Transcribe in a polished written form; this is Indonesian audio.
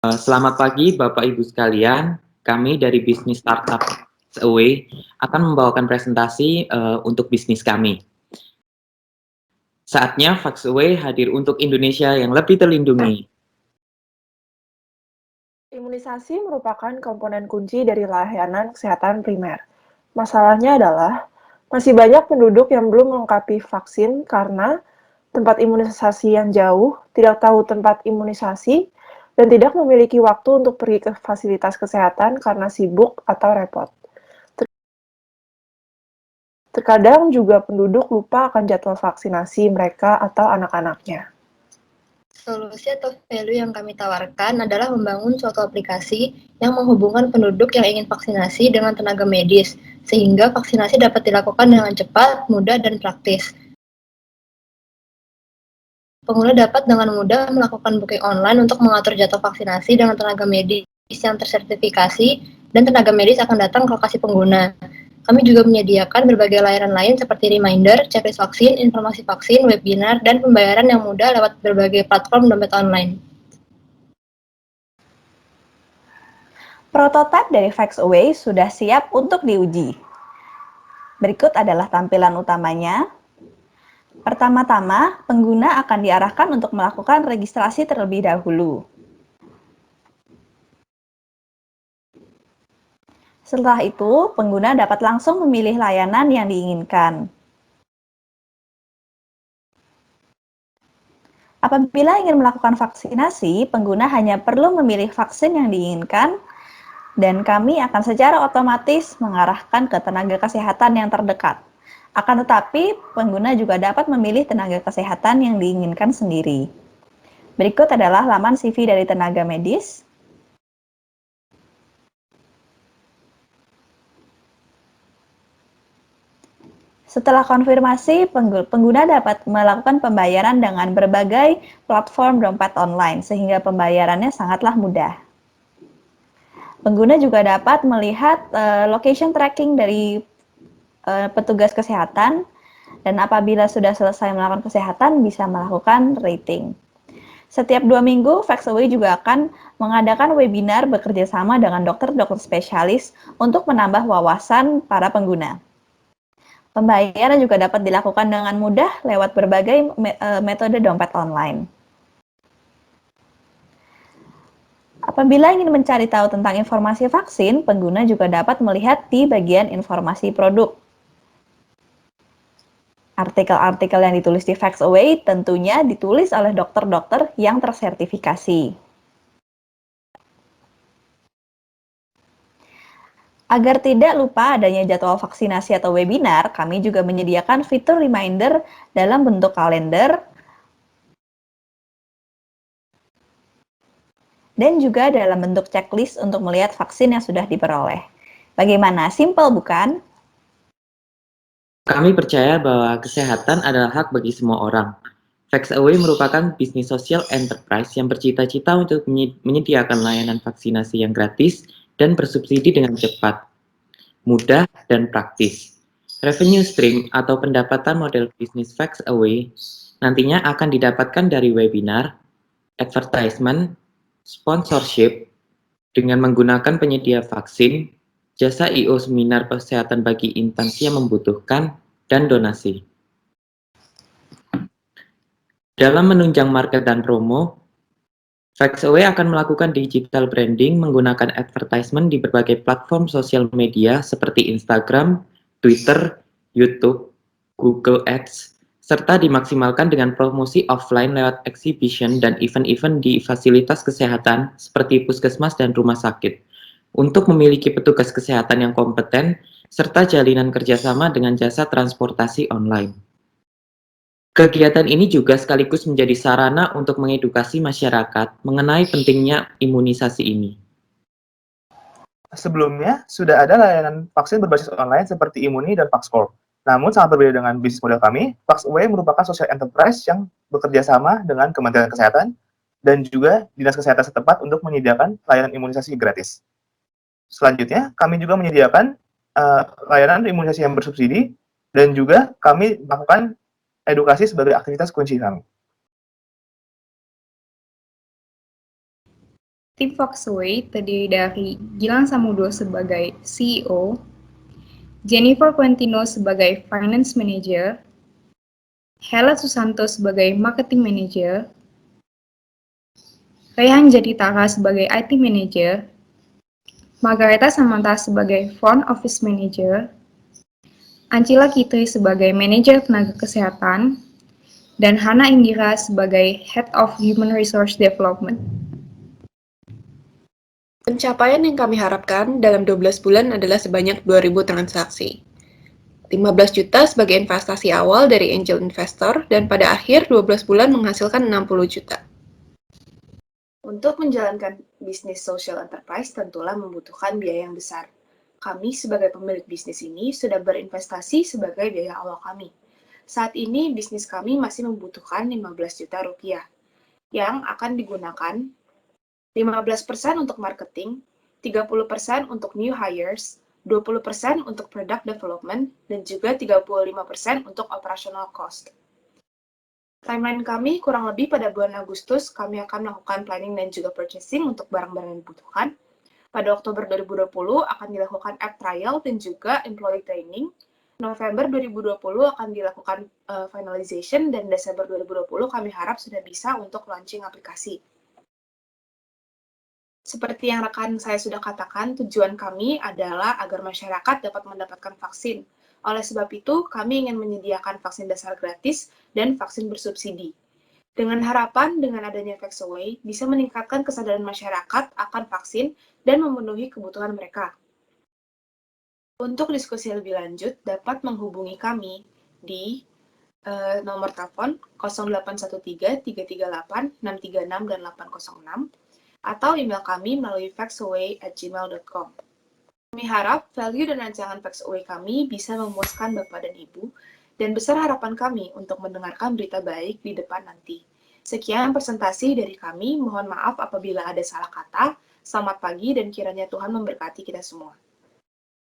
Selamat pagi Bapak Ibu sekalian, kami dari bisnis startup Away akan membawakan presentasi untuk bisnis kami. Saatnya Vaxaway hadir untuk Indonesia yang lebih terlindungi. Imunisasi merupakan komponen kunci dari layanan kesehatan primer. Masalahnya adalah, masih banyak penduduk yang belum melengkapi vaksin karena tempat imunisasi yang jauh, tidak tahu tempat imunisasi, dan tidak memiliki waktu untuk pergi ke fasilitas kesehatan karena sibuk atau repot. Terkadang juga penduduk lupa akan jadwal vaksinasi mereka atau anak-anaknya. Solusi atau value yang kami tawarkan adalah membangun suatu aplikasi yang menghubungkan penduduk yang ingin vaksinasi dengan tenaga medis, sehingga vaksinasi dapat dilakukan dengan cepat, mudah, dan praktis. Pengguna dapat dengan mudah melakukan booking online untuk mengatur jadwal vaksinasi dengan tenaga medis yang tersertifikasi, dan tenaga medis akan datang ke lokasi pengguna. Kami juga menyediakan berbagai layanan lain seperti reminder, checklist vaksin, informasi vaksin, webinar, dan pembayaran yang mudah lewat berbagai platform dompet online. Prototipe dari Vaxaway sudah siap untuk diuji. Berikut adalah tampilan utamanya. Pertama-tama, pengguna akan diarahkan untuk melakukan registrasi terlebih dahulu. Setelah itu, pengguna dapat langsung memilih layanan yang diinginkan. Apabila ingin melakukan vaksinasi, pengguna hanya perlu memilih vaksin yang diinginkan, dan kami akan secara otomatis mengarahkan ke tenaga kesehatan yang terdekat. Akan tetapi, pengguna juga dapat memilih tenaga kesehatan yang diinginkan sendiri. Berikut adalah laman CV dari tenaga medis. Setelah konfirmasi, pengguna dapat melakukan pembayaran dengan berbagai platform dompet online, sehingga pembayarannya sangatlah mudah. Pengguna juga dapat melihat location tracking dari petugas kesehatan, dan apabila sudah selesai melakukan kesehatan, bisa melakukan rating. Setiap 2 minggu, Vaxaway juga akan mengadakan webinar bekerja sama dengan dokter-dokter spesialis untuk menambah wawasan para pengguna. Pembayaran juga dapat dilakukan dengan mudah lewat berbagai metode dompet online. Apabila ingin mencari tahu tentang informasi vaksin, pengguna juga dapat melihat di bagian informasi produk. Artikel-artikel yang ditulis di Vaxaway tentunya ditulis oleh dokter-dokter yang tersertifikasi. Agar tidak lupa adanya jadwal vaksinasi atau webinar, kami juga menyediakan fitur reminder dalam bentuk kalender dan juga dalam bentuk checklist untuk melihat vaksin yang sudah diperoleh. Bagaimana? Simpel, bukan? Kami percaya bahwa kesehatan adalah hak bagi semua orang. Vaxaway merupakan bisnis sosial enterprise yang bercita-cita untuk menyediakan layanan vaksinasi yang gratis dan bersubsidi dengan cepat, mudah, dan praktis. Revenue stream atau pendapatan model bisnis Vaxaway nantinya akan didapatkan dari webinar, advertisement, sponsorship, dengan menggunakan penyedia vaksin, jasa I.O. seminar kesehatan bagi instansi yang membutuhkan, dan donasi. Dalam menunjang market dan promo, Vaxaway akan melakukan digital branding menggunakan advertisement di berbagai platform sosial media seperti Instagram, Twitter, YouTube, Google Ads, serta dimaksimalkan dengan promosi offline lewat exhibition dan event-event di fasilitas kesehatan seperti puskesmas dan rumah sakit, untuk memiliki petugas kesehatan yang kompeten, serta jalinan kerjasama dengan jasa transportasi online. Kegiatan ini juga sekaligus menjadi sarana untuk mengedukasi masyarakat mengenai pentingnya imunisasi ini. Sebelumnya, sudah ada layanan vaksin berbasis online seperti Imuni dan Vaxcorp. Namun, sangat berbeda dengan bisnis model kami, Vaxaway merupakan social enterprise yang bekerja sama dengan Kementerian Kesehatan dan juga Dinas Kesehatan setempat untuk menyediakan layanan imunisasi gratis. Selanjutnya, kami juga menyediakan layanan imunisasi yang bersubsidi, dan juga kami melakukan edukasi sebagai aktivitas kunci kami. Tim Foxway terdiri dari Gilang Samudro sebagai CEO, Jennifer Quentino sebagai Finance Manager, Hela Susanto sebagai Marketing Manager, Rehan Jaditara sebagai IT Manager, Margareta Samantha sebagai Front Office Manager, Ancila Kitri sebagai Manajer Tenaga Kesehatan, dan Hana Indira sebagai Head of Human Resource Development. Pencapaian yang kami harapkan dalam 12 bulan adalah sebanyak 2.000 transaksi. 15 juta sebagai investasi awal dari angel investor dan pada akhir 12 bulan menghasilkan 60 juta. Untuk menjalankan bisnis social enterprise tentulah membutuhkan biaya yang besar. Kami sebagai pemilik bisnis ini sudah berinvestasi sebagai biaya awal kami. Saat ini bisnis kami masih membutuhkan 15 juta rupiah yang akan digunakan 15% untuk marketing, 30% untuk new hires, 20% untuk product development, dan juga 35% untuk operational cost. Timeline kami kurang lebih pada bulan Agustus, kami akan melakukan planning dan juga purchasing untuk barang-barang yang dibutuhkan. Pada Oktober 2020 akan dilakukan app trial dan juga employee training. November 2020 akan dilakukan finalization, dan Desember 2020 kami harap sudah bisa untuk launching aplikasi. Seperti yang rekan saya sudah katakan, tujuan kami adalah agar masyarakat dapat mendapatkan vaksin. Oleh sebab itu, kami ingin menyediakan vaksin dasar gratis dan vaksin bersubsidi. Dengan harapan, dengan adanya Vaxaway, bisa meningkatkan kesadaran masyarakat akan vaksin dan memenuhi kebutuhan mereka. Untuk diskusi lebih lanjut, dapat menghubungi kami di nomor telepon 0813 338 636 dan 806, atau email kami melalui vaxaway@gmail.com. Kami harap value dan rancangan Vaxaway kami bisa memuaskan Bapak dan Ibu, dan besar harapan kami untuk mendengarkan berita baik di depan nanti. Sekian presentasi dari kami, mohon maaf apabila ada salah kata. Selamat pagi dan kiranya Tuhan memberkati kita semua.